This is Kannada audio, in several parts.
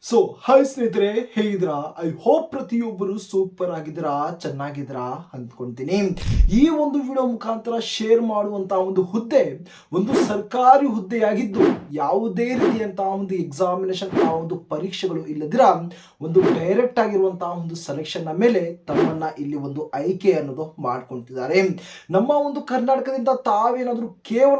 ಸೊ ಹಾಯ್ ಸ್ನೇಹಿತರೆ, ಹೇಗಿದ್ದೀರಾ? ಐ ಹೋಪ್ ಪ್ರತಿಯೊಬ್ಬರು ಸೂಪರ್ ಆಗಿದ್ದೀರಾ, ಚೆನ್ನಾಗಿದ್ದೀರಾ ಅಂದ್ಕೊಂತೀನಿ. ಈ ಒಂದು ವಿಡಿಯೋ ಮುಖಾಂತರ ಶೇರ್ ಮಾಡುವಂತಹ ಒಂದು ಹುದ್ದೆ ಒಂದು ಸರ್ಕಾರಿ ಹುದ್ದೆಯಾಗಿದ್ದು, ಯಾವುದೇ ರೀತಿಯಂತಹ ಒಂದು ಎಕ್ಸಾಮಿನೇಷನ್ ಒಂದು ಪರೀಕ್ಷೆಗಳು ಇಲ್ಲದಿರ ಒಂದು ಡೈರೆಕ್ಟ್ ಆಗಿರುವಂತಹ ಒಂದು ಸೆಲೆಕ್ಷನ್ ನ ಮೇಲೆ ತಮ್ಮನ್ನ ಇಲ್ಲಿ ಒಂದು ಆಯ್ಕೆ ಅನ್ನೋದು ಮಾಡ್ಕೊಂತಿದ್ದಾರೆ. ನಮ್ಮ ಒಂದು ಕರ್ನಾಟಕದಿಂದ ತಾವೇನಾದ್ರೂ ಕೇವಲ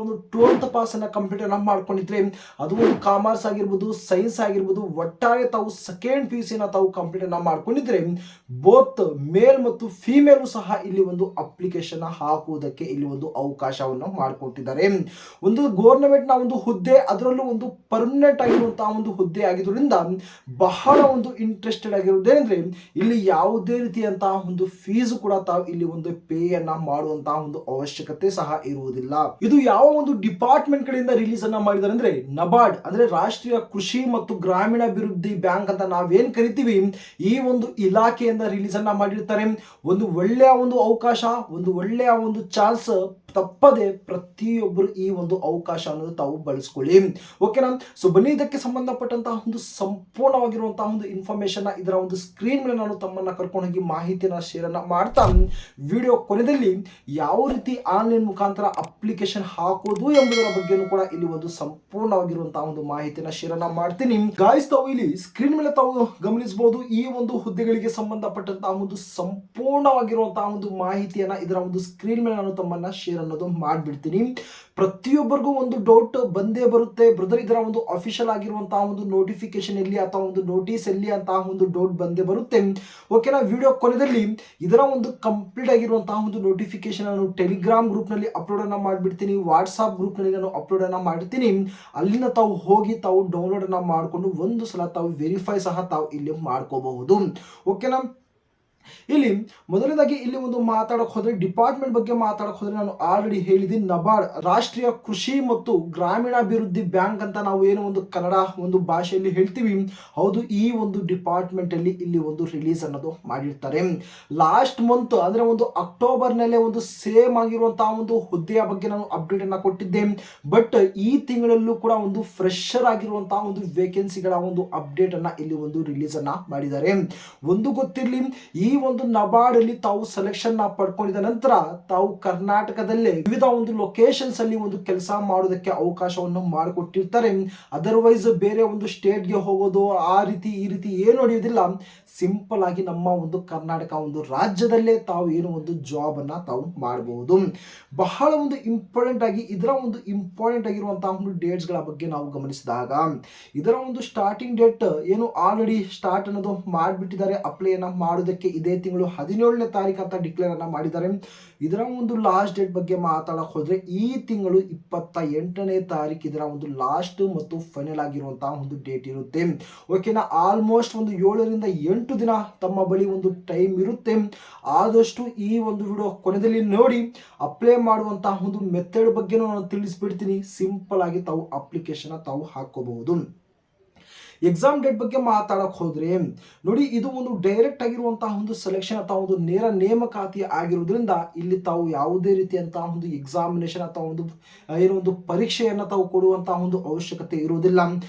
ಒಂದು 12th ಪಾಸ್ ಅನ್ನ ಕಂಪ್ಲೀಟ್ ಅನ್ನ ಮಾಡ್ಕೊಂಡಿದ್ರೆ, ಅದು ಒಂದು ಕಾಮರ್ಸ್ ಆಗಿರ್ಬೋದು, ಸೈನ್ಸ್ ಆಗಿರ್ಬೋದು, ಒಟ್ಟಾರೆ ತಾವು ಸೆಕೆಂಡ್ PUC ತಾವು ಕಂಪ್ಲೀಟ್ ಅನ್ನ ಮಾಡ್ಕೊಂಡಿದ್ರೆ ಬೋತ್ ಮೇಲ್ ಮತ್ತು ಫಿಮೇಲ್ ಸಹ ಇಲ್ಲಿ ಒಂದು ಅಪ್ಲಿಕೇಶನ್ ಹಾಕುವುದಕ್ಕೆ ಇಲ್ಲಿ ಒಂದು ಅವಕಾಶವನ್ನು ಮಾಡಿಕೊಟ್ಟಿದ್ದಾರೆ. ಒಂದು ಗವರ್ನಮೆಂಟ್ ನ ಒಂದು ಹುದ್ದೆ, ಅದರಲ್ಲೂ ಒಂದು ಪರ್ಮನೆಂಟ್ ಆಗಿರುವಂತಹ ಒಂದು ಹುದ್ದೆ ಆಗಿರೋದ್ರಿಂದ ಬಹಳ ಒಂದು ಇಂಟ್ರೆಸ್ಟೆಡ್ ಆಗಿರುವುದೇನೆಂದ್ರೆ, ಇಲ್ಲಿ ಯಾವುದೇ ರೀತಿಯಂತಹ ಒಂದು ಫೀಸ್ ಕೂಡ ತಾವು ಇಲ್ಲಿ ಒಂದು ಪೇ ಅನ್ನ ಮಾಡುವಂತಹ ಒಂದು ಅವಶ್ಯಕತೆ ಸಹ ಇರುವುದಿಲ್ಲ. ಇದು ಯಾವ ಒಂದು ಡಿಪಾರ್ಟ್ಮೆಂಟ್ ಕಡೆಯಿಂದ ರಿಲೀಸ್ ಅನ್ನ ಮಾಡಿದ್ದಾರೆ ಅಂದ್ರೆ, ನಬಾರ್ಡ್ ಅಂದ್ರೆ ರಾಷ್ಟ್ರೀಯ ಕೃಷಿ ಮತ್ತು ಗ್ರಾಮೀಣಾಭಿವೃದ್ಧಿ ಬ್ಯಾಂಕ್ ಅಂತ ನಾವೇನ್ ಕರಿತೀವಿ, ಈ ಒಂದು ಇಲಾಖೆಯಿಂದ ರಿಲೀಸ್ ಅನ್ನ ಮಾಡಿರ್ತಾರೆ. ಒಂದು ಒಳ್ಳೆಯ ಒಂದು ಅವಕಾಶ, ಒಂದು ಒಳ್ಳೆಯ ಒಂದು ಚಾನ್ಸ್, ತಪ್ಪದೆ ಪ್ರತಿಯೊಬ್ಬರು ಈ ಒಂದು ಅವಕಾಶ ಅನ್ನೋದು ತಾವು ಬಳಸ್ಕೊಳ್ಳಿ. ಓಕೆನಾ? ಸೊ ಬನ್ನಿ, ಇದಕ್ಕೆ ಸಂಬಂಧಪಟ್ಟಂತಹ ಒಂದು ಸಂಪೂರ್ಣವಾಗಿರುವಂತಹ ಒಂದು ಇನ್ಫಾರ್ಮೇಶನ್ ಇದರ ಒಂದು ಸ್ಕ್ರೀನ್ ಮೇಲೆ ನಾನು ತಮ್ಮನ್ನ ಕರ್ಕೊಂಡು ಹೋಗಿ ಮಾಹಿತಿನ ಶೇರ್ ಅನ್ನ ಮಾಡ್ತಾ, ವಿಡಿಯೋ ಕೊನೆಯಲ್ಲಿ ಯಾವ ರೀತಿ ಆನ್ಲೈನ್ ಮುಖಾಂತರ ಅಪ್ಲಿಕೇಶನ್ ಹಾಕೋದು ಎಂಬುದರ ಬಗ್ಗೆನೂ ಕೂಡ ಇಲ್ಲಿ ಒಂದು ಸಂಪೂರ್ಣವಾಗಿರುವಂತಹ ಒಂದು ಮಾಹಿತಿನ ಶೇರ್ ಅನ್ನ ಮಾಡ್ತೀನಿ. ಗಾಯ್ಸ್, ತಾವು ಇಲ್ಲಿ ಸ್ಕ್ರೀನ್ ಮೇಲೆ ತಾವು ಗಮನಿಸಬಹುದು, ಈ ಒಂದು ಹುದ್ದೆಗಳಿಗೆ ಸಂಬಂಧಪಟ್ಟಂತಹ ಒಂದು ಸಂಪೂರ್ಣವಾಗಿರುವಂತಹ ಒಂದು ಮಾಹಿತಿಯನ್ನ ಇದರ ಒಂದು ಸ್ಕ್ರೀನ್ ಮೇಲೆ ನಾನು ತಮ್ಮನ್ನ ಶೇರ್ ಅನ್ನೋದು ಮಾಡ್ಬಿಡ್ತೀನಿ. ಪ್ರತಿಯೊಬ್ಬರಿಗೂ ಒಂದು ಡೌಟ್ ಬಂದೇ ಬರುತ್ತೆ, ಬ್ರದರ್ ಇದರ ಒಂದು ಅಫಿಷಿಯಲ್ ಆಗಿರುವಂತಹ ಒಂದು ನೋಟಿಫಿಕೇಶನ್ ಎಲ್ಲಿ ಅಥವಾ ಒಂದು ನೋಟಿಸ್ ಎಲ್ಲಿ ಅಂತ ಒಂದು ಡೌಟ್ ಬಂದೇ ಬರುತ್ತೆ. ಓಕೆನಾ? ವಿಡಿಯೋ ಕೊನೆಯಲ್ಲಿ ಇದರ ಒಂದು ಕಂಪ್ಲೀಟ್ ಆಗಿರುವಂತಹ ಒಂದು ನೋಟಿಫಿಕೇಶನ್ ನಾನು ಟೆಲಿಗ್ರಾಮ್ ಗ್ರೂಪ್ ನಲ್ಲಿ ಅಪ್ಲೋಡ್ ಅನ್ನ ಮಾಡ್ಬಿಡ್ತೀನಿ, ವಾಟ್ಸ್ಆಪ್ ಗ್ರೂಪ್ ನಲ್ಲಿ ನಾನು ಅಪ್ಲೋಡ್ ಅನ್ನ ಮಾಡ್ತೀನಿ. ಅಲ್ಲಿಂದ ತಾವು ಹೋಗಿ ತಾವು ಡೌನ್ಲೋಡ್ ಅನ್ನ ಮಾಡಿಕೊಂಡು ಒಂದು ಸಲ ತಾವು ವೆರಿಫೈ ಸಹ ತಾವು ಇಲ್ಲಿ ಮಾಡ್ಕೋಬಹುದು. ಓಕೆನಾ? ಇಲ್ಲಿ ಮೊದಲನೇದಾಗಿ ಇಲ್ಲಿ ಒಂದು ಮಾತಾಡಕ್ ಹೋದ್ರೆ, ಡಿಪಾರ್ಟ್ಮೆಂಟ್ ಬಗ್ಗೆ ಮಾತಾಡಕ್ ಹೋದ್ರೆ, ನಾನು ಆಲ್ರೆಡಿ ಹೇಳಿದ್ದೀನಿ, ನಬಾರ್ಡ್ ರಾಷ್ಟ್ರೀಯ ಕೃಷಿ ಮತ್ತು ಗ್ರಾಮೀಣಾಭಿವೃದ್ಧಿ ಬ್ಯಾಂಕ್ ಅಂತ ನಾವು ಏನು ಒಂದು ಕನ್ನಡ ಒಂದು ಭಾಷೆಯಲ್ಲಿ ಹೇಳ್ತೀವಿ, ಹೌದು, ಈ ಒಂದು ಡಿಪಾರ್ಟ್ಮೆಂಟ್ ಅಲ್ಲಿ ಇಲ್ಲಿ ಒಂದು ರಿಲೀಸ್ ಅನ್ನೋದು ಮಾಡಿರ್ತಾರೆ. ಲಾಸ್ಟ್ ಮಂತ್ ಅಂದ್ರೆ ಒಂದು ಅಕ್ಟೋಬರ್ ನಲ್ಲೇ ಒಂದು ಸೇಮ್ ಆಗಿರುವಂತಹ ಒಂದು ಹುದ್ದೆಯ ಬಗ್ಗೆ ನಾನು ಅಪ್ಡೇಟ್ ಅನ್ನ ಕೊಟ್ಟಿದ್ದೆ. ಬಟ್ ಈ ತಿಂಗಳಲ್ಲೂ ಕೂಡ ಒಂದು ಫ್ರೆಶರ್ ಆಗಿರುವಂತಹ ಒಂದು ವೇಕೆನ್ಸಿಗಳ ಒಂದು ಅಪ್ಡೇಟ್ ಅನ್ನ ಇಲ್ಲಿ ಒಂದು ರಿಲೀಸ್ ಅನ್ನ ಮಾಡಿದ್ದಾರೆ. ಒಂದು ಗೊತ್ತಿರಲಿ, ಈ ಒಂದು ನಬಾರ್ಡ್ ಅಲ್ಲಿ ತಾವು ಸೆಲೆಕ್ಷನ್ ಪಡ್ಕೊಂಡಿದ ನಂತರ ತಾವು ಕರ್ನಾಟಕದಲ್ಲೇ ವಿವಿಧ ಒಂದು ಲೊಕೇಶನ್ಸ್ ಅಲ್ಲಿ ಒಂದು ಕೆಲಸ ಮಾಡೋದಕ್ಕೆ ಅವಕಾಶವನ್ನು ಮಾಡಿಕೊಟ್ಟಿರ್ತಾರೆ. ಅದರ್ವೈಸ್ ಬೇರೆ ಒಂದು ಸ್ಟೇಟ್ ಗೆ ಹೋಗೋದು ಆ ರೀತಿ ಈ ರೀತಿ ಏನು ನಡೆಯುವುದಿಲ್ಲ. ಸಿಂಪಲ್ ಆಗಿ ನಮ್ಮ ಒಂದು ಕರ್ನಾಟಕ ಒಂದು ರಾಜ್ಯದಲ್ಲೇ ತಾವು ಏನು ಒಂದು ಜಾಬ್ ಅನ್ನ ತಾವು ಮಾಡಬಹುದು. ಬಹಳ ಒಂದು ಇಂಪಾರ್ಟೆಂಟ್ ಆಗಿ ಇದರ ಒಂದು ಇಂಪಾರ್ಟೆಂಟ್ ಆಗಿರುವಂತಹ ಒಂದು ಡೇಟ್ಸ್ ಗಳ ಬಗ್ಗೆ ನಾವು ಗಮನಿಸಿದಾಗ, ಇದರ ಒಂದು ಸ್ಟಾರ್ಟಿಂಗ್ ಡೇಟ್ ಏನು ಆಲ್ರೆಡಿ ಸ್ಟಾರ್ಟ್ ಅನ್ನೋದು ಮಾಡಿಬಿಟ್ಟಿದ್ದಾರೆ. ಅಪ್ಲೈ ಅನ್ನ ಮಾಡೋದಕ್ಕೆ ಇದೇ ತಿಂಗಳು 17ನೇ ತಾರೀಕು ಅಂತ ಡಿಕ್ಲೇರ್ ಅನ್ನ ಮಾಡಿದ್ದಾರೆ. ಇದರ ಒಂದು ಲಾಸ್ಟ್ ಡೇಟ್ ಬಗ್ಗೆ ಮಾತಾಡಕ್ ಹೋದ್ರೆ, ಈ ತಿಂಗಳು 28ನೇ ತಾರೀಕು ಇದರ ಒಂದು ಲಾಸ್ಟ್ ಮತ್ತು ಫೈನಲ್ ಆಗಿರುವಂತಹ ಒಂದು ಡೇಟ್ ಇರುತ್ತೆ. ಓಕೆನಾ? ಆಲ್ಮೋಸ್ಟ್ ಒಂದು 7ರಿಂದ 8 ದಿನ ತಮ್ಮ ಬಳಿ ಒಂದು ಟೈಮ್ ಇರುತ್ತೆ. ಆದಷ್ಟು ಈ ಒಂದು ವಿಡಿಯೋ ಕೊನೆಯಲ್ಲಿ ನೋಡಿ ಅಪ್ಲೈ ಮಾಡುವಂತಹ ಒಂದು ಮೆಥಡ್ ಬಗ್ಗೆನೂ ನಾನು ತಿಳಿಸ್ಬಿಡ್ತೀನಿ. ಸಿಂಪಲ್ ಆಗಿ ತಾವು ಅಪ್ಲಿಕೇಶನ್ ತಾವು ಹಾಕೋಬಹುದು. ಎಕ್ಸಾಮ್ ಡೇಟ್ ಬಗ್ಗೆ ಮಾತಾಡಕ್ ಹೋದ್ರೆ ನೋಡಿ, ಇದು ಒಂದು ಡೈರೆಕ್ಟ್ ಆಗಿರುವಂತಹ ಒಂದು ಸೆಲೆಕ್ಷನ್ ಅಥವಾ ಒಂದು ನೇರ ನೇಮಕಾತಿ ಆಗಿರೋದ್ರಿಂದ ಇಲ್ಲಿ ತಾವು ಯಾವುದೇ ರೀತಿಯಂತಹ ಒಂದು ಎಕ್ಸಾಮಿನೇಷನ್ ಅಥವಾ ಒಂದು ಏನೋ ಒಂದು ಪರೀಕ್ಷೆಯನ್ನ ತಾವು ಕೊಡುವಂತಹ ಒಂದು ಅವಶ್ಯಕತೆ ಇರುವುದಿಲ್ಲ.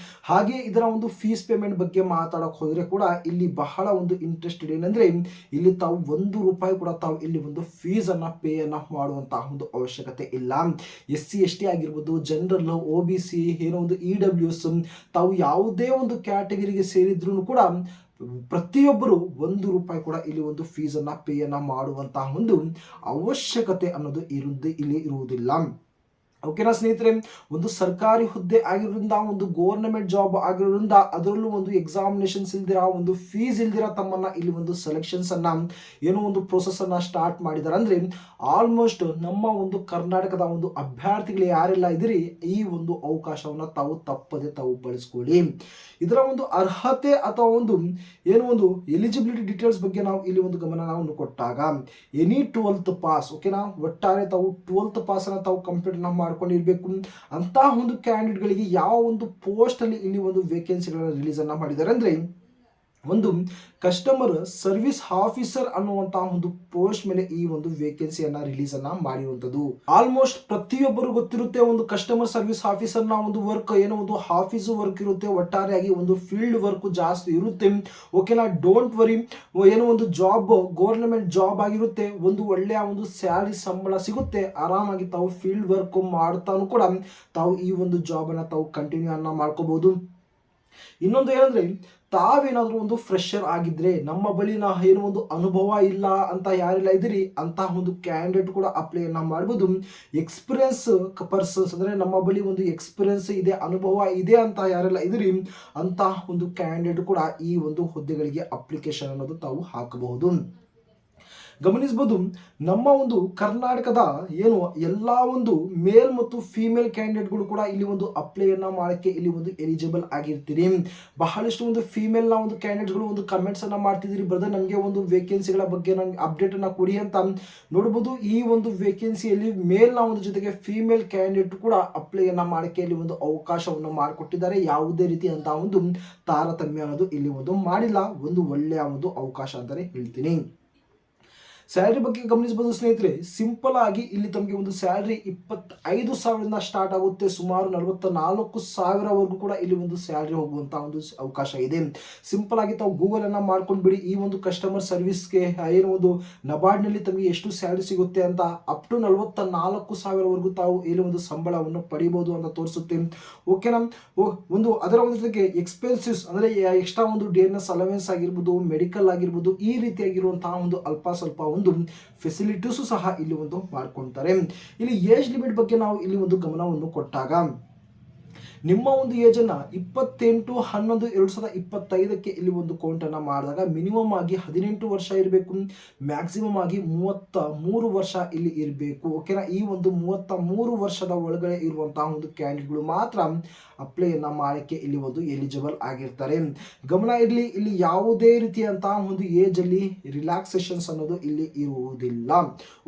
ಹಾಗೆ ಇದರ ಒಂದು ಫೀಸ್ ಪೇಮೆಂಟ್ ಬಗ್ಗೆ ಮಾತಾಡಕ್ ಹೋದ್ರೆ ಕೂಡ ಇಲ್ಲಿ ಬಹಳ ಒಂದು ಇಂಟ್ರೆಸ್ಟೆಡ್ ಏನಂದ್ರೆ, ಇಲ್ಲಿ ತಾವು ₹1 ಕೂಡ ತಾವು ಇಲ್ಲಿ ಒಂದು ಫೀಸ್ ಅನ್ನ ಪೇ ಅನ್ನ ಮಾಡುವಂತಹ ಒಂದು ಅವಶ್ಯಕತೆ ಇಲ್ಲ. SC ST ಆಗಿರ್ಬೋದು, ಜನರಲ್, OBC, ಏನೋ ಒಂದು EWS, ತಾವು ಯಾವುದೇ ಒಂದು ಕ್ಯಾಟಗರಿಗೆ ಸೇರಿದ್ರು ಕೂಡ ಪ್ರತಿಯೊಬ್ಬರು ₹1 ಕೂಡ ಇಲ್ಲಿ ಒಂದು ಫೀಸ್ ಅನ್ನ ಪೇ ಅನ್ನ ಮಾಡುವಂತಹ ಒಂದು ಅವಶ್ಯಕತೆ ಅನ್ನೋದು ಇಲ್ಲಿ ಇರುವುದಿಲ್ಲ. ಓಕೆನಾ ಸ್ನೇಹಿತರೆ? ಒಂದು ಸರ್ಕಾರಿ ಹುದ್ದೆ ಆಗಿರೋದ್ರಿಂದ, ಒಂದು ಗವರ್ನಮೆಂಟ್ ಜಾಬ್ ಆಗಿರೋದ್ರಿಂದ, ಅದರಲ್ಲೂ ಒಂದು ಎಕ್ಸಾಮಿನೇಷನ್ಸ್ ಇಲ್ದಿರ, ಒಂದು ಫೀಸ್ ಇಲ್ದಿರ ತಮ್ಮನ್ನ ಇಲ್ಲಿ ಒಂದು ಸೆಲೆಕ್ಷನ್ಸ್ ಅನ್ನ ಏನೋ ಒಂದು ಪ್ರೋಸೆಸ್ ಅನ್ನ ಸ್ಟಾರ್ಟ್ ಮಾಡಿದ್ದಾರೆ. ಅಂದ್ರೆ ಆಲ್ಮೋಸ್ಟ್ ನಮ್ಮ ಒಂದು ಕರ್ನಾಟಕದ ಒಂದು ಅಭ್ಯರ್ಥಿಗಳು ಯಾರೆಲ್ಲ ಇದ್ದೀರಿ, ಈ ಒಂದು ಅವಕಾಶವನ್ನ ತಾವು ತಪ್ಪದೆ ತಾವು ಬಳಸ್ಕೊಳ್ಳಿ. ಇದರ ಒಂದು ಅರ್ಹತೆ ಅಥವಾ ಒಂದು ಏನೋ ಒಂದು ಎಲಿಜಿಬಿಲಿಟಿ ಡೀಟೇಲ್ಸ್ ಬಗ್ಗೆ ನಾವು ಇಲ್ಲಿ ಒಂದು ಗಮನ ನಾವು ಕೊಟ್ಟಾಗ, ಎನಿ 12th ಪಾಸ್, ಓಕೆನಾ, ಒಟ್ಟಾರೆ ತಾವು 12th ಪಾಸ್ ಅನ್ನ ತಾವು ಕಂಪ್ಲೀಟ್ ಮಾಡ್ಕೊಂಡಿರ್ಬೇಕು. ಅಂತಹ ಒಂದು ಕ್ಯಾಂಡಿಡೇಟ್ ಗಳಿಗೆ ಯಾವ ಒಂದು ಪೋಸ್ಟ್ ಅಲ್ಲಿ ಇಲ್ಲಿ ಒಂದು ವೇಕೆನ್ಸಿಗಳನ್ನ ರಿಲೀಸ್ ಅನ್ನ ಮಾಡಿದ್ದಾರೆ ಅಂದ್ರೆ, ಒಂದು ಕಸ್ಟಮರ್ ಸರ್ವಿಸ್ ಆಫೀಸರ್ ಅನ್ನುವಂತಹ ಒಂದು ಪೋಸ್ಟ್ ಮೇಲೆ ಈ ಒಂದು ವೇಕೆನ್ಸಿಯನ್ನ ರಿಲೀಸ್ ಅನ್ನ ಮಾಡಿರುವಂತದ್ದು. ಆಲ್ಮೋಸ್ಟ್ ಪ್ರತಿಯೊಬ್ಬರು ಗೊತ್ತಿರುತ್ತೆ ಒಂದು ಕಸ್ಟಮರ್ ಸರ್ವಿಸ್ ಆಫೀಸರ್ ನ ಒಂದು ವರ್ಕ್ ಏನೋ ಒಂದು ಆಫೀಸ್ ವರ್ಕ್ ಇರುತ್ತೆ, ಒಟ್ಟಾರೆಯಾಗಿ ಒಂದು ಫೀಲ್ಡ್ ವರ್ಕ್ ಜಾಸ್ತಿ ಇರುತ್ತೆ. ಓಕೆನಾ, ಡೋಂಟ್ ವರಿ, ಏನೋ ಒಂದು ಜಾಬ್ ಗೌರ್ಮೆಂಟ್ ಜಾಬ್ ಆಗಿರುತ್ತೆ, ಒಂದು ಒಳ್ಳೆಯ ಒಂದು ಸ್ಯಾಲರಿ ಸಂಬಳ ಸಿಗುತ್ತೆ, ಆರಾಮಾಗಿ ತಾವು ಫೀಲ್ಡ್ ವರ್ಕ್ ಮಾಡ್ತಾನು ಕೂಡ ತಾವು ಈ ಒಂದು ಜಾಬ್ ಅನ್ನ ತಾವು ಕಂಟಿನ್ಯೂ ಅನ್ನ ಮಾಡ್ಕೋಬಹುದು. ಇನ್ನೊಂದು ಏನಂದ್ರೆ, ತಾವೇನಾದ್ರೂ ಒಂದು ಫ್ರೆಶರ್ ಆಗಿದ್ರೆ, ನಮ್ಮ ಬಳಿ ಏನೋ ಒಂದು ಅನುಭವ ಇಲ್ಲ ಅಂತ ಯಾರೆಲ್ಲ ಇದ್ದೀರಿ ಅಂತಹ ಒಂದು ಕ್ಯಾಂಡಿಡೇಟ್ ಕೂಡ ಅಪ್ಲೈಯನ್ನ ಮಾಡ್ಬೋದು. ಎಕ್ಸ್ಪೀರಿಯನ್ಸ್ ಪರ್ಸನ್ಸ್ ಅಂದ್ರೆ ನಮ್ಮ ಬಳಿ ಒಂದು ಎಕ್ಸ್ಪೀರಿಯನ್ಸ್ ಇದೆ, ಅನುಭವ ಇದೆ ಅಂತ ಯಾರೆಲ್ಲ ಇದ್ದೀರಿ ಅಂತಹ ಒಂದು ಕ್ಯಾಂಡಿಡೇಟ್ ಕೂಡ ಈ ಒಂದು ಹುದ್ದೆಗಳಿಗೆ ಅಪ್ಲಿಕೇಶನ್ ಅನ್ನೋದು ತಾವು ಹಾಕಬಹುದು. ಗಮನಿಸಬಹುದು, ನಮ್ಮ ಒಂದು ಕರ್ನಾಟಕದ ಏನು ಎಲ್ಲ ಒಂದು ಮೇಲ್ ಮತ್ತು ಫಿಮೇಲ್ ಕ್ಯಾಂಡಿಡೇಟ್ಗಳು ಕೂಡ ಇಲ್ಲಿ ಒಂದು ಅಪ್ಲೈಯನ್ನ ಮಾಡಕ್ಕೆ ಇಲ್ಲಿ ಒಂದು ಎಲಿಜಿಬಲ್ ಆಗಿರ್ತೀರಿ. ಬಹಳಷ್ಟು ಒಂದು ಫಿಮೇಲ್ ನ ಒಂದು ಕ್ಯಾಂಡಿಡೇಟ್ಗಳು ಒಂದು ಕಮೆಂಟ್ಸ್ ಅನ್ನ ಮಾಡ್ತಿದ್ದೀರಿ, ಬ್ರದರ್ ನಮಗೆ ಒಂದು ವೇಕೆನ್ಸಿಗಳ ಬಗ್ಗೆ ನಂಗೆ ಅಪ್ಡೇಟ್ ಅನ್ನ ಕೊಡಿ ಅಂತ. ನೋಡಬಹುದು, ಈ ಒಂದು ವೇಕೆನ್ಸಿಯಲ್ಲಿ ಮೇಲ್ ನ ಒಂದು ಜೊತೆಗೆ ಫಿಮೇಲ್ ಕ್ಯಾಂಡಿಡೇಟ್ ಕೂಡ ಅಪ್ಲೈಯನ್ನ ಮಾಡಕ್ಕೆ ಇಲ್ಲಿ ಒಂದು ಅವಕಾಶವನ್ನು ಮಾಡಿಕೊಟ್ಟಿದ್ದಾರೆ. ಯಾವುದೇ ರೀತಿಯಂತಹ ಒಂದು ತಾರತಮ್ಯ ಅನ್ನೋದು ಇಲ್ಲಿ ಒಂದು ಮಾಡಿಲ್ಲ. ಒಂದು ಒಳ್ಳೆಯ ಒಂದು ಅವಕಾಶ ಅಂತಾನೆ ಹೇಳ್ತೀನಿ. ಸ್ಯಾಲ್ರಿ ಬಗ್ಗೆ ಗಮನಿಸಬಹುದು ಸ್ನೇಹಿತರೆ, ಸಿಂಪಲ್ ಆಗಿ ಇಲ್ಲಿ ತಮಗೆ ಒಂದು ಸ್ಯಾಲ್ರಿ 25,000 ಸ್ಟಾರ್ಟ್ ಆಗುತ್ತೆ, ಸುಮಾರು 44,000ವರೆಗೂ ಕೂಡ ಇಲ್ಲಿ ಒಂದು ಸ್ಯಾಲ್ರಿ ಹೋಗುವಂತಹ ಒಂದು ಅವಕಾಶ ಇದೆ. ಸಿಂಪಲ್ ಆಗಿ ತಾವು ಗೂಗಲ್ ಅನ್ನ ಮಾಡ್ಕೊಂಡು ಬಿಡಿ, ಈ ಒಂದು ಕಸ್ಟಮರ್ ಸರ್ವಿಸ್ಗೆ ಏನು ಒಂದು ನಬಾರ್ಡ್ನಲ್ಲಿ ತಮಗೆ ಎಷ್ಟು ಸ್ಯಾಲ್ರಿ ಸಿಗುತ್ತೆ ಅಂತ, ಅಪ್ ಟು 44,000ವರೆಗೂ ತಾವು ಇಲ್ಲಿ ಒಂದು ಸಂಬಳವನ್ನು ಪಡಿಬಹುದು ಅಂತ ತೋರಿಸುತ್ತೆ. ಓಕೆನಾ, ಒಂದು ಅದರ ಒಂದು ಜೊತೆಗೆ ಎಕ್ಸ್ಪೆನ್ಸಿವ್ಸ್ ಅಂದ್ರೆ ಎಕ್ಸ್ಟ್ರಾ ಒಂದು ಡಿಎನ್ಎಸ್ ಅಲವೆನ್ಸ್ ಆಗಿರ್ಬೋದು, ಮೆಡಿಕಲ್ ಆಗಿರ್ಬೋದು, ಈ ರೀತಿಯಾಗಿರುವಂತಹ ಒಂದು ಅಲ್ಪ ಸ್ವಲ್ಪ ಒಂದು ಫೆಸಿಲಿಟೀಸು ಸಹ ಇಲ್ಲಿ ಒಂದು ಮಾಡ್ಕೊಳ್ತಾರೆ. ಇಲ್ಲಿ ಏಜ್ ಲಿಮಿಟ್ ಬಗ್ಗೆ ನಾವು ಇಲ್ಲಿ ಒಂದು ಗಮನವನ್ನು ಕೊಟ್ಟಾಗ, ನಿಮ್ಮ ಒಂದು ಏಜ್ ಅನ್ನ 28/11/2025 ಇಲ್ಲಿ ಒಂದು ಕೌಂಟ್ ಅನ್ನ ಮಾಡಿದಾಗ ಮಿನಿಮಮ್ ಆಗಿ 18 ವರ್ಷ ಇರಬೇಕು, ಮ್ಯಾಕ್ಸಿಮಮ್ ಆಗಿ 33 ವರ್ಷ ಇಲ್ಲಿ ಇರಬೇಕು. ಓಕೆನಾ, ಈ ಒಂದು 33 ವರ್ಷದ ಒಳಗಡೆ ಇರುವಂತಹ ಒಂದು ಕ್ಯಾಂಡಿಡೇಟ್ಗಳು ಮಾತ್ರ ಅಪ್ಲೈಯನ್ನ ಮಾಡಕ್ಕೆ ಇಲ್ಲಿ ಒಂದು ಎಲಿಜಿಬಲ್ ಆಗಿರ್ತಾರೆ. ಗಮನ ಇರಲಿ, ಇಲ್ಲಿ ಯಾವುದೇ ರೀತಿಯಂತಹ ಒಂದು ಏಜ್ ಅಲ್ಲಿ ರಿಲ್ಯಾಕ್ಸೇಷನ್ಸ್ ಅನ್ನೋದು ಇಲ್ಲಿ ಇರುವುದಿಲ್ಲ.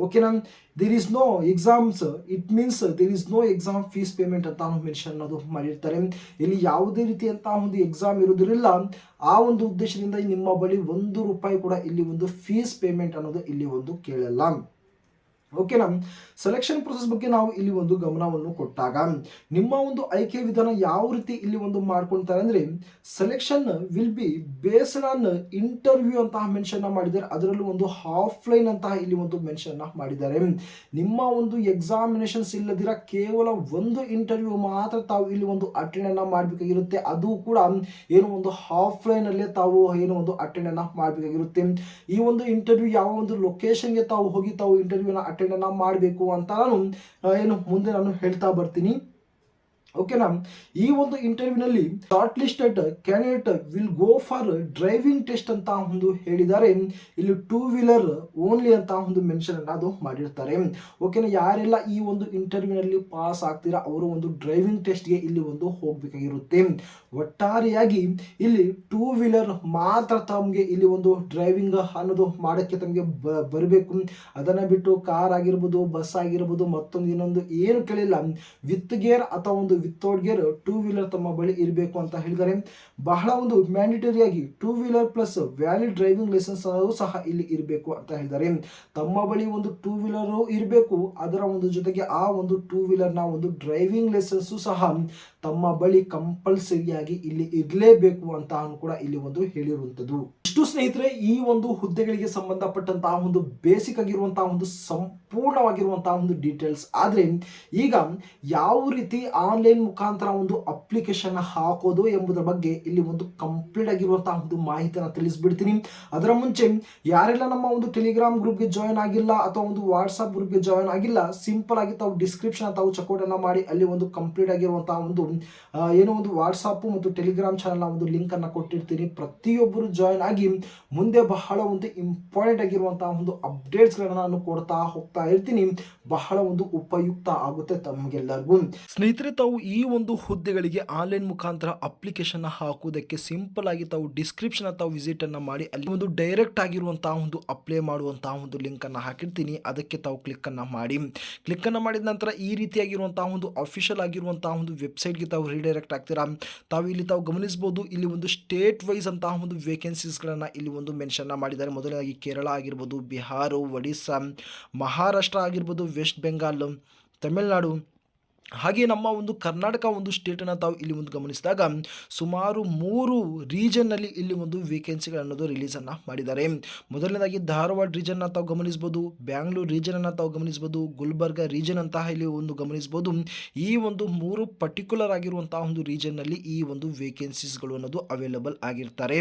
ಓಕೆನಾ, there is no exams, it means there is no exam fees payment ಅಂತ ಮೆನ್ಷನ್ ಅನ್ನೋದು ಮಾಡಿರ್ತಾರೆ. ಇಲ್ಲಿ ಯಾವುದೇ ರೀತಿಯಂತಹ ಒಂದು ಎಕ್ಸಾಮ್ ಇರುವುದಿಲ್ಲ. ಆ ಒಂದು ಉದ್ದೇಶದಿಂದ ನಿಮ್ಮ ಬಳಿ ₹1 ಕೂಡ ಇಲ್ಲಿ ಒಂದು ಫೀಸ್ ಪೇಮೆಂಟ್ ಅನ್ನೋದು ಇಲ್ಲಿ ಒಂದು ಕೇಳಲ್ಲ. ಓಕೆನಾ, ಸೆಲೆಕ್ಷನ್ ಪ್ರೊಸೆಸ್ ಬಗ್ಗೆ ನಾವು ಇಲ್ಲಿ ಒಂದು ಗಮನವನ್ನು ಕೊಟ್ಟಾಗ, ನಿಮ್ಮ ಒಂದು ಆಯ್ಕೆ ವಿಧಾನ ಯಾವ ರೀತಿ ಇಲ್ಲಿ ಒಂದು ಮಾಡ್ಕೊಳ್ತಾರೆ ಅಂದ್ರೆ, selection will be based on interview ಅಂತ ಮೆನ್ಷನ್ ಮಾಡಿದ್ದಾರೆ. ಅದರಲ್ಲೂ ಒಂದು ಆಫ್ಲೈನ್ ಅಂತ ಇಲ್ಲಿ ಒಂದು ಮೆನ್ಷನ್ ಮಾಡಿದ್ದಾರೆ. ನಿಮ್ಮ ಒಂದು ಎಕ್ಸಾಮಿನೇಷನ್ಸ್ ಇಲ್ಲದಿರ ಕೇವಲ ಒಂದು ಇಂಟರ್ವ್ಯೂ ಮಾತ್ರ ತಾವು ಇಲ್ಲಿ ಒಂದು ಅಟೆಂಡ್ ಅನ್ನ ಮಾಡಬೇಕಾಗಿರುತ್ತೆ. ಅದು ಕೂಡ ಏನು ಒಂದು ಆಫ್ಲೈನ್ ಅಲ್ಲೇ ತಾವು ಏನು ಒಂದು ಅಟೆಂಡ್ ಅನ್ನ ಮಾಡಬೇಕಾಗಿರುತ್ತೆ. ಈ ಒಂದು ಇಂಟರ್ವ್ಯೂ ಯಾವ ಒಂದು ಲೊಕೇಶನ್ಗೆ ತಾವು ಹೋಗಿ ತಾವು ಇಂಟರ್ವ್ಯೂನ ಅಟೆಂಡ್ ಅನ್ನ ಮಾಡಬೇಕು ಅಂತ ನಾನು ಮುಂದೆ ಹೇಳ್ತಾ ಬರ್ತೀನಿ. ಓಕೆನಾ, ಈ ಒಂದು ಇಂಟರ್ವ್ಯೂನಲ್ಲಿ short listed candidate will go for driving test ಅಂತ ಒಂದು ಹೇಳಿದ್ದಾರೆ. ಇಲ್ಲಿ 2 ವೀಲರ್ ಓನ್ಲಿ ಅಂತ ಒಂದು ಮೆನ್ಷನ್ ಅದು ಮಾಡಿರ್ತಾರೆ. ಓಕೆನಾ, ಯಾರೆಲ್ಲ ಈ ಒಂದು ಇಂಟರ್ವ್ಯೂನಲ್ಲಿ ಪಾಸ್ ಆಗ್ತೀರಾ ಅವರು ಒಂದು ಡ್ರೈವಿಂಗ್ ಟೆಸ್ಟ್ಗೆ ಇಲ್ಲಿ ಒಂದು ಹೋಗಬೇಕಾಗಿರುತ್ತೆ. ಒಟ್ಟಾರೆಯಾಗಿ ಇಲ್ಲಿ 2 ವೀಲರ್ ಮಾತ್ರ ತಮಗೆ ಇಲ್ಲಿ ಒಂದು ಡ್ರೈವಿಂಗ್ ಅನ್ನೋದು ಮಾಡೋಕ್ಕೆ ತಮಗೆ ಬರಬೇಕು. ಅದನ್ನ ಬಿಟ್ಟು ಕಾರ್ ಆಗಿರ್ಬೋದು, ಬಸ್ ಆಗಿರ್ಬೋದು, ಮತ್ತೊಂದು ಇನ್ನೊಂದು ಏನು ಕೇಳಿಲ್ಲ. ವಿತ್ ಗೇರ್ ಅಥವಾ ಒಂದು ವಿತೌಟ್ ಗೇರ್ 2 ವೀಲರ್ ತಮ್ಮ ಬಳಿ ಇರಬೇಕು ಅಂತ ಹೇಳಿದ್ದಾರೆ. ಬಹಳ ಒಂದು ಮ್ಯಾಂಡೇಟರಿ ಆಗಿ 2 wheeler plus valid driving licence ಸಹ ಇಲ್ಲಿ ಇರಬೇಕು ಅಂತ ಹೇಳಿದ್ದಾರೆ. ತಮ್ಮ ಬಳಿ ಒಂದು 2 ವೀಲರ್ ಇರಬೇಕು, ಅದರ ಒಂದು ಜೊತೆಗೆ ಆ ಒಂದು 2 ವೀಲರ್ ನ ಒಂದು ಡ್ರೈವಿಂಗ್ ಲೈಸೆನ್ಸ್ ಸಹ ತಮ್ಮ ಬಳಿ ಕಂಪಲ್ಸರಿಯಾಗಿ ಇಲ್ಲಿ ಇರಲೇಬೇಕು ಅಂತ ಕೂಡ ಇಲ್ಲಿ ಒಂದು ಹೇಳಿರುವಂತದ್ದು. ಇಷ್ಟು ಸ್ನೇಹಿತರೆ ಈ ಒಂದು ಹುದ್ದೆಗಳಿಗೆ ಸಂಬಂಧಪಟ್ಟಂತಹ ಒಂದು ಬೇಸಿಕ್ ಆಗಿರುವಂತಹ ಒಂದು ಸಂಪೂರ್ಣವಾಗಿರುವಂತಹ ಒಂದು ಡೀಟೇಲ್ಸ್. ಆದ್ರೆ ಈಗ ಯಾವ ರೀತಿ ಆನ್ಲೈನ್ ಮುಖಾಂತರ ಒಂದು ಅಪ್ಲಿಕೇಶನ್ ಹಾಕೋದು ಎಂಬುದರ ಬಗ್ಗೆ ಇಲ್ಲಿ ಒಂದು ಕಂಪ್ಲೀಟ್ ಆಗಿರುವಂತಹ ಒಂದು ಮಾಹಿತಿಯನ್ನು ತಿಳಿಸ್ಬಿಡ್ತೀನಿ. ಅದರ ಮುಂಚೆ ಯಾರೆಲ್ಲ ನಮ್ಮ ಒಂದು ಟೆಲಿಗ್ರಾಮ್ ಗ್ರೂಪ್ಗೆ ಜಾಯಿನ್ ಆಗಿಲ್ಲ ಅಥವಾ ಒಂದು ವಾಟ್ಸ್ಆಪ್ ಗ್ರೂಪ್ಗೆ ಜಾಯಿನ್ ಆಗಿಲ್ಲ, ಸಿಂಪಲ್ ಆಗಿ ತಾವು ಡಿಸ್ಕ್ರಿಪ್ಷನ್ ತಾವು ಚೆಕ್ಔಟ್ ಅನ್ನ ಮಾಡಿ ಅಲ್ಲಿ ಒಂದು ಕಂಪ್ಲೀಟ್ ಆಗಿರುವಂತಹ ಒಂದು ಏನೋ ಒಂದು ವಾಟ್ಸ್ಆಪ್ ಮತ್ತು ಟೆಲಿಗ್ರಾಮ್ ಚಾನಲ್ ಒಂದು ಲಿಂಕ್ ಅನ್ನ ಕೊಟ್ಟಿರ್ತೀನಿ. ಪ್ರತಿಯೊಬ್ಬರು ಜಾಯಿನ್ ಆಗಿ ಮುಂದೆ ಬಹಳ ಒಂದು ಇಂಪಾರ್ಟೆಂಟ್ ಆಗಿರುವಂತಹ ಒಂದು ಅಪ್ಡೇಟ್ಸ್ ಗಳನ್ನ ನಾನು ಕೊಡ್ತಾ ಹೋಗ್ತಾ ಇರ್ತೀನಿ. ಬಹಳ ಒಂದು ಉಪಯುಕ್ತ ಆಗುತ್ತೆ ತಮಗೆಲ್ಲರಿಗೂ. ಸ್ನೇಹಿತರೆ, ತಾವು ಈ ಒಂದು ಹುದ್ದೆಗಳಿಗೆ ಆನ್ಲೈನ್ ಮುಖಾಂತರ ಅಪ್ಲಿಕೇಶನ್ ಹಾಕುವುದಕ್ಕೆ ಸಿಂಪಲ್ ಆಗಿ ತಾವು ಡಿಸ್ಕ್ರಿಪ್ಷನ್ ತಾವು ವಿಸಿಟ್ ಅನ್ನ ಮಾಡಿ ಅಲ್ಲಿ ಒಂದು ಡೈರೆಕ್ಟ್ ಆಗಿರುವಂತಹ ಒಂದು ಅಪ್ಲೈ ಮಾಡುವಂತಹ ಒಂದು ಲಿಂಕ್ ಅನ್ನ ಹಾಕಿರ್ತೀನಿ. ಅದಕ್ಕೆ ತಾವು ಕ್ಲಿಕ್ ಅನ್ನ ಮಾಡಿ. ಕ್ಲಿಕ್ ಅನ್ನ ಮಾಡಿದ ನಂತರ ಈ ರೀತಿಯಾಗಿರುವಂತಹ ಒಂದು ಅಫಿಷಿಯಲ್ ಆಗಿರುವಂತಹ ಒಂದು ವೆಬ್ಸೈಟ್ ವೆಬ್ಸೈಟ್ಗೆ ತಾವು ರೀಡೈರೆಕ್ಟ್ ಆಗ್ತೀರಾ. ತಾವು ಇಲ್ಲಿ ತಾವು ಗಮನಿಸ್ಬೋದು, ಇಲ್ಲಿ ಒಂದು ಸ್ಟೇಟ್ ವೈಸ್ ಅಂತಹ ಒಂದು ವೇಕೆನ್ಸೀಸ್ಗಳನ್ನು ಇಲ್ಲಿ ಒಂದು ಮೆನ್ಷನ್ನ ಮಾಡಿದ್ದಾರೆ. ಮೊದಲನೇದಾಗಿ ಕೇರಳ ಆಗಿರ್ಬೋದು, ಬಿಹಾರ, ಒಡಿಸ್ಸಾ, ಮಹಾರಾಷ್ಟ್ರ ಆಗಿರ್ಬೋದು, ವೆಸ್ಟ್ ಬೆಂಗಾಲ್, ತಮಿಳುನಾಡು, ಹಾಗೆ ನಮ್ಮ ಒಂದು ಕರ್ನಾಟಕ ಒಂದು ಸ್ಟೇಟನ್ನು ತಾವು ಇಲ್ಲಿ ಒಂದು ಗಮನಿಸಿದಾಗ ಸುಮಾರು 3 ರೀಜನ್ನಲ್ಲಿ ಇಲ್ಲಿ ಒಂದು ವೇಕೆನ್ಸಿಗಳನ್ನೋದು ರಿಲೀಸನ್ನು ಮಾಡಿದ್ದಾರೆ. ಮೊದಲನೇದಾಗಿ ಧಾರವಾಡ ರೀಜನ್ನ ತಾವು ಗಮನಿಸ್ಬೋದು, ಬ್ಯಾಂಗ್ಳೂರು ರೀಜನನ್ನು ತಾವು ಗಮನಿಸ್ಬೋದು, ಗುಲ್ಬರ್ಗ ರೀಜನ್ ಅಂತಹ ಇಲ್ಲಿ ಒಂದು ಗಮನಿಸ್ಬೋದು. ಈ ಒಂದು 3 ಪರ್ಟಿಕ್ಯುಲರ್ ಆಗಿರುವಂತಹ ಒಂದು ರೀಜನ್ನಲ್ಲಿ ಈ ಒಂದು ವೇಕೆನ್ಸೀಸ್ಗಳು ಅನ್ನೋದು ಅವೈಲಬಲ್ ಆಗಿರ್ತಾರೆ.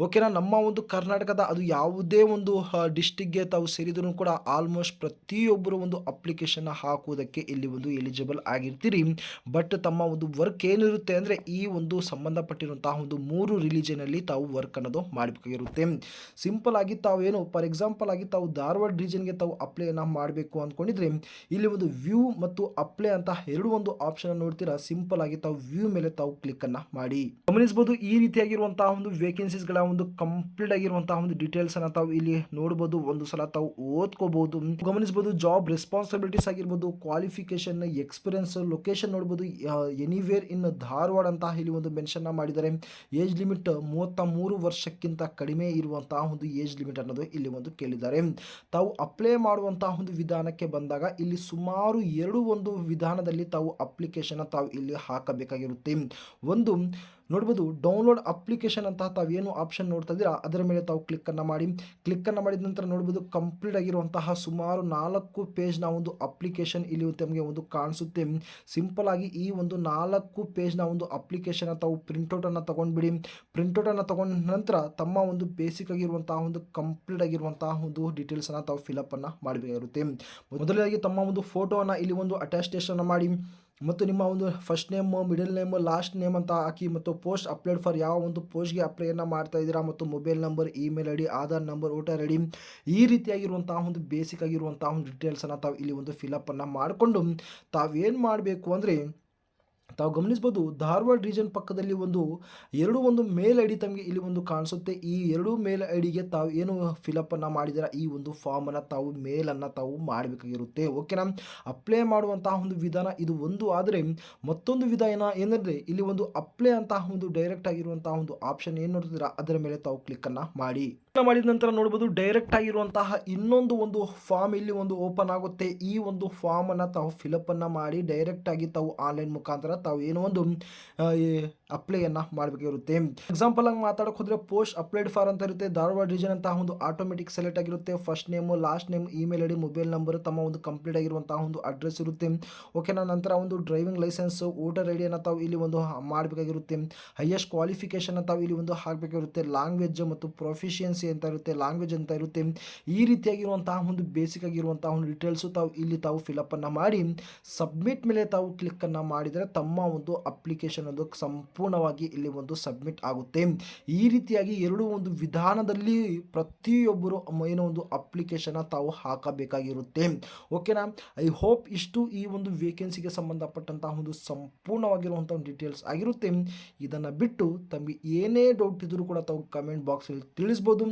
ಓಕೆನಾ. ನಮ್ಮ ಒಂದು ಕರ್ನಾಟಕದ ಅದು ಯಾವುದೇ ಒಂದು ಡಿಸ್ಟಿಕ್ಗೆ ತಾವು ಸೇರಿದರೂ ಕೂಡ ಆಲ್ಮೋಸ್ಟ್ ಪ್ರತಿಯೊಬ್ಬರು ಒಂದು ಅಪ್ಲಿಕೇಶನ್ ಹಾಕುವುದಕ್ಕೆ ಇಲ್ಲಿ ಒಂದು ಎಲಿಜಿಬಲ್ ಆಗಿರ್ತೀರಿ. ಬಟ್ ತಮ್ಮ ಒಂದು ವರ್ಕ್ ಏನಿರುತ್ತೆ ಅಂದರೆ ಈ ಒಂದು ಸಂಬಂಧಪಟ್ಟಿರುವಂತಹ ಒಂದು 3 ರಿಲಿಜನಲ್ಲಿ ತಾವು ವರ್ಕ್ ಅನ್ನೋದು ಮಾಡಬೇಕಾಗಿರುತ್ತೆ. ಸಿಂಪಲ್ ಆಗಿ ತಾವು ಏನು ಫಾರ್ ಎಕ್ಸಾಂಪಲ್ ಆಗಿ ತಾವು ಧಾರವಾಡ ರೀಜನ್ಗೆ ತಾವು ಅಪ್ಲೈಯನ್ನು ಮಾಡಬೇಕು ಅಂದ್ಕೊಂಡಿದ್ರೆ ಇಲ್ಲಿ ಒಂದು ವ್ಯೂ ಮತ್ತು ಅಪ್ಲೈ ಅಂತ ಎರಡು ಒಂದು ಆಪ್ಷನ್ ನೋಡ್ತೀರಾ. ಸಿಂಪಲ್ ಆಗಿ ತಾವು ವ್ಯೂ ಮೇಲೆ ತಾವು ಕ್ಲಿಕ್ ಅನ್ನ ಮಾಡಿ ಗಮನಿಸಬಹುದು. ಈ ರೀತಿಯಾಗಿರುವಂತಹ ಒಂದು ವೇಕೆನ್ಸೀಸ್ಗಳ ಒಂದು ಕಂಪ್ಲೀಟ್ ಆಗಿರುವಂತಹ ಒಂದು ಡೀಟೇಲ್ಸ್ ಅನ್ನ ತಾವು ಇಲ್ಲಿ ನೋಡಬಹುದು. ಒಂದು ಸಲ ತಾವು ಓದ್ಕೋಬಹುದು, ಗಮನಿಸಬಹುದು. ಜಾಬ್ ರೆಸ್ಪಾನ್ಸಿಬಿಲಿಟೀಸ್ ಆಗಿರ್ಬೋದು, ಕ್ವಾಲಿಫಿಕೇಶನ್, ಎಕ್ಸ್ಪೀರಿಯನ್ಸ್, ಲೊಕೇಶನ್ ನೋಡಬಹುದು. ಎನಿವೇರ್ ಇನ್ ಧಾರವಾಡ ಅಂತ ಇಲ್ಲಿ ಒಂದು ಮೆನ್ಷನ್ ಮಾಡಿದ್ದಾರೆ. ಏಜ್ ಲಿಮಿಟ್ 33 ವರ್ಷಕ್ಕಿಂತ ಕಡಿಮೆ ಇರುವಂತಹ ಒಂದು ಏಜ್ ಲಿಮಿಟ್ ಅನ್ನೋದು ಇಲ್ಲಿ ಒಂದು ಕೇಳಿದ್ದಾರೆ. ತಾವು ಅಪ್ಲೈ ಮಾಡುವಂತಹ ಒಂದು ವಿಧಾನಕ್ಕೆ ಬಂದಾಗ ಇಲ್ಲಿ ಸುಮಾರು 2 ಒಂದು ವಿಧಾನದಲ್ಲಿ ತಾವು ಅಪ್ಲಿಕೇಶನ್ ತಾವು ಇಲ್ಲಿ ಹಾಕಬೇಕಾಗಿರುತ್ತೆ. ಒಂದು ನೋಡ್ಬೋದು, ಡೌನ್ಲೋಡ್ ಅಪ್ಲಿಕೇಶನ್ ಅಂತ ತಾವೇನು ಆಪ್ಷನ್ ನೋಡ್ತಾ ಇದ್ದೀರಾ ಅದರ ಮೇಲೆ ತಾವು ಕ್ಲಿಕ್ಕನ್ನು ಮಾಡಿದ ನಂತರ ನೋಡ್ಬೋದು ಕಂಪ್ಲೀಟ್ ಆಗಿರುವಂತಹ ಸುಮಾರು 4 ಪೇಜ್ನ ಒಂದು ಅಪ್ಲಿಕೇಶನ್ ಇಲ್ಲಿ ತಮಗೆ ಒಂದು ಕಾಣಿಸುತ್ತೆ. ಸಿಂಪಲ್ ಆಗಿ ಈ ಒಂದು 4 ಪೇಜ್ನ ಒಂದು ಅಪ್ಲಿಕೇಶನ್ ತಾವು ಪ್ರಿಂಟೌಟನ್ನು ತೊಗೊಂಡ್ಬಿಡಿ. ಪ್ರಿಂಟೌಟನ್ನು ತೊಗೊಂಡ ನಂತರ ತಮ್ಮ ಒಂದು ಬೇಸಿಕ್ ಆಗಿರುವಂತಹ ಒಂದು ಕಂಪ್ಲೀಟ್ ಆಗಿರುವಂತಹ ಒಂದು ಡೀಟೇಲ್ಸನ್ನು ತಾವು ಫಿಲಪ್ಪನ್ನು ಮಾಡಬೇಕಾಗಿರುತ್ತೆ. ಮೊದಲನೇದಾಗಿ ತಮ್ಮ ಒಂದು ಫೋಟೋವನ್ನು ಇಲ್ಲಿ ಒಂದು ಅಟ್ಯಾಸ್ಟೇಷನ್ ಮಾಡಿ ಮತ್ತು ನಿಮ್ಮ ಒಂದು first name, middle name, last name ಅಂತ ಹಾಕಿ ಮತ್ತು ಪೋಸ್ಟ್ ಅಪ್ಲೋಡ್ ಫಾರ್ ಯಾವ ಒಂದು ಪೋಸ್ಟ್ಗೆ ಅಪ್ಲೈಯನ್ನು ಮಾಡ್ತಾ ಇದ್ದೀರಾ ಮತ್ತು mobile number, email I D, Aadhaar number, voter I D, ಈ ರೀತಿಯಾಗಿರುವಂತಹ ಒಂದು ಬೇಸಿಕ್ ಆಗಿರುವಂತಹ ಒಂದು ಡೀಟೇಲ್ಸನ್ನು ತಾವು ಇಲ್ಲಿ ಒಂದು ಫಿಲಪ್ಪನ್ನು ಮಾಡಿಕೊಂಡು ತಾವೇನು ಮಾಡಬೇಕು ಅಂದರೆ ತಾವು ಗಮನಿಸ್ಬೋದು ಧಾರವಾಡ ರೀಜನ್ ಪಕ್ಕದಲ್ಲಿ ಒಂದು ಮೇಲ್ ಐ ಡಿ ತಮಗೆ ಇಲ್ಲಿ ಒಂದು ಕಾಣಿಸುತ್ತೆ. ಈ 2 ಮೇಲ್ ಐ ಡಿಗೆ ತಾವು ಏನು ಫಿಲಪ್ಪನ್ನು ಮಾಡಿದ್ದೀರಾ ಈ ಒಂದು ಫಾರ್ಮನ್ನು ತಾವು ಮೇಲನ್ನು ತಾವು ಮಾಡಬೇಕಾಗಿರುತ್ತೆ. ಓಕೆನಾ. ಅಪ್ಲೈ ಮಾಡುವಂತಹ ಒಂದು ವಿಧಾನ ಇದು ಒಂದು. ಆದರೆ ಮತ್ತೊಂದು ವಿಧಾನ ಏನಂದರೆ ಇಲ್ಲಿ ಒಂದು ಅಪ್ಲೈ ಅಂತಹ ಒಂದು ಡೈರೆಕ್ಟ್ ಆಗಿರುವಂತಹ ಒಂದು ಆಪ್ಷನ್ ಏನು ನೋಡ್ತಿದ್ದೀರಾ ಅದರ ಮೇಲೆ ತಾವು ಕ್ಲಿಕ್ಕನ್ನು ಮಾಡಿದ ನಂತರ ನೋಡ್ಬೋದು ಡೈರೆಕ್ಟ್ ಆಗಿರುವಂತಹ ಇನ್ನೊಂದು ಒಂದು ಫಾರ್ಮ್ ಇಲ್ಲಿ ಒಂದು ಓಪನ್ ಆಗುತ್ತೆ. ಈ ಒಂದು ಫಾರ್ಮನ್ನು ತಾವು ಫಿಲಪ್ಪನ್ನು ಮಾಡಿ ಡೈರೆಕ್ಟ್ ಆಗಿ ತಾವು ಆನ್ಲೈನ್ ಮುಖಾಂತರ ತಾವು ಏನೋ ಒಂದು ಅಪ್ಲೈಯನ್ನು ಮಾಡಬೇಕಾಗಿರುತ್ತೆ. ಎಕ್ಸಾಂಪಲ್ ಆಗಿ ಮಾತಾಡೋಕೆ ಹೋದರೆ ಪೋಸ್ಟ್ ಅಪ್ಲೈಡ್ ಫಾರ್ ಅಂತ ಇರುತ್ತೆ. ಧಾರವಾಡ ರೀಜನ್ ಅಂತ ಒಂದು ಆಟೋಮೆಟಿಕ್ ಸೆಲೆಕ್ಟ್ ಆಗಿರುತ್ತೆ. First name, last name, email I D, mobile number, ತಮ್ಮ ಒಂದು ಕಂಪ್ಲೀಟ್ ಆಗಿರುವಂತಹ ಒಂದು ಅಡ್ರೆಸ್ ಇರುತ್ತೆ. ಓಕೆನಾ. ನಂತರ ಒಂದು ಡ್ರೈವಿಂಗ್ ಲೈಸೆನ್ಸ್, ವೋಟರ್ ಐ ಡಿಯನ್ನು ತಾವು ಇಲ್ಲಿ ಒಂದು ಮಾಡಬೇಕಾಗಿರುತ್ತೆ. ಹೈಯೆಸ್ಟ್ ಕ್ವಾಲಿಫಿಕೇಶನ್ ತಾವು ಇಲ್ಲಿ ಒಂದು ಹಾಕಬೇಕಾಗಿರುತ್ತೆ. ಲ್ಯಾಂಗ್ವೇಜ್ ಮತ್ತು ಪ್ರೊಫಿಷಿಯನ್ಸಿ ಅಂತ ಇರುತ್ತೆ, ಲ್ಯಾಂಗ್ವೇಜ್ ಅಂತ ಇರುತ್ತೆ. ಈ ರೀತಿಯಾಗಿರುವಂತಹ ಒಂದು ಬೇಸಿಕ್ ಆಗಿರುವಂತಹ ಒಂದು ಡೀಟೇಲ್ಸು ತಾವು ಇಲ್ಲಿ ತಾವು ಫಿಲಪ್ಪನ್ನು ಮಾಡಿ ಸಬ್ಮಿಟ್ ಮೇಲೆ ತಾವು ಕ್ಲಿಕ್ಕನ್ನು ಮಾಡಿದರೆ ತಮ್ಮ ಒಂದು ಅಪ್ಲಿಕೇಶನ್ ಒಂದು ಸಂಪೂರ್ಣವಾಗಿ ಇಲ್ಲಿ ಒಂದು ಸಬ್ಮಿಟ್ ಆಗುತ್ತೆ. ಈ ರೀತಿಯಾಗಿ 2 ಒಂದು ವಿಧಾನದಲ್ಲಿ ಪ್ರತಿಯೊಬ್ಬರು ಏನೋ ಒಂದು ಅಪ್ಲಿಕೇಶನ್ ತಾವು ಹಾಕಬೇಕಾಗಿರುತ್ತೆ. ಓಕೆನಾ. ಐ ಹೋಪ್ ಇಷ್ಟು ಈ ಒಂದು ವೇಕೆನ್ಸಿಗೆ ಸಂಬಂಧಪಟ್ಟಂತಹ ಒಂದು ಸಂಪೂರ್ಣವಾಗಿರುವಂಥ ಒಂದು ಡೀಟೇಲ್ಸ್ ಆಗಿರುತ್ತೆ. ಇದನ್ನು ಬಿಟ್ಟು ತಮಗೆ ಏನೇ ಡೌಟ್ ಇದ್ರೂ ಕೂಡ ತಾವು ಕಮೆಂಟ್ ಬಾಕ್ಸಲ್ಲಿ ತಿಳಿಸ್ಬೋದು.